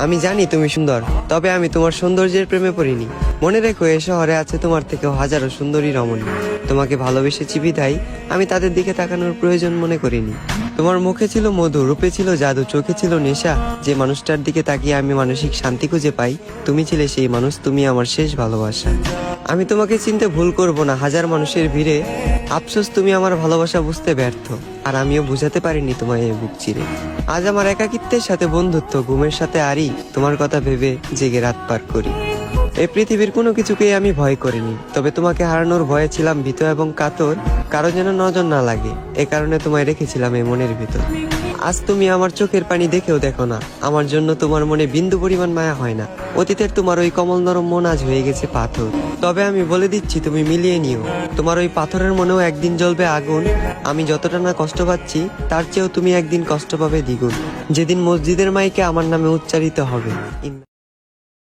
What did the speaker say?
আমি জানি তুমি সুন্দর, তবে আমি তোমার সৌন্দর্যের প্রেমে পড়িনি। মনে রেখো, এ শহরে আছে তোমার থেকেও হাজারো সুন্দরী রমণী। তোমাকে ভালোবেসেছি বিধায় আমি তাদের দিকে তাকানোর প্রয়োজন মনে করিনি। তোমার মুখে ছিল মধু, রূপে ছিল জাদু, চোখে ছিল নেশা। যে মানুষটার দিকে তাকিয়ে আমি মানসিক শান্তি খুঁজে পাই, তুমি ছিলে সেই মানুষ। তুমি আমার শেষ ভালোবাসা। আমি তোমাকে চিনতে ভুল করব না হাজার মানুষের ভিড়ে। আফসোস তুমি আমার ভালোবাসা বুঝতে ব্যর্থ, আর আমিও বুঝাতে পারিনি তোমায় এই বুক চিরে। আজ আমার একাকিত্বের সাথে বন্ধুত্ব, ঘুমের সাথে আরি, তোমার কথা ভেবে জেগে রাত পার করি। এই পৃথিবীর কোনো কিছুকেই আমি ভয় করিনি, তবে তোমাকে হারানোর ভয়ে ছিলাম ভীত এবং কাতর। কারো যেন নজর না লাগে, এ কারণে তোমায় রেখেছিলাম এই মনের ভিতর। আজ তুমি আমার চোখের পানি দেখেও দেখো না, আমার জন্য তোমার মনে বিন্দু পরিমাণ মায়া হয় না। অতীতের তোমার ওই কমল নরম মন আজ হয়ে গেছে পাথর। তবে আমি বলে দিচ্ছি, তুমি মিলিয়ে নিও, তোমার ওই পাথরের মনেও একদিন জ্বলবে আগুন। আমি যতটা না কষ্ট পাচ্ছি, তার চেয়েও তুমি একদিন কষ্ট পাবে দ্বিগুণ, যেদিন মসজিদের মাইকে আমার নামে উচ্চারিত হবে।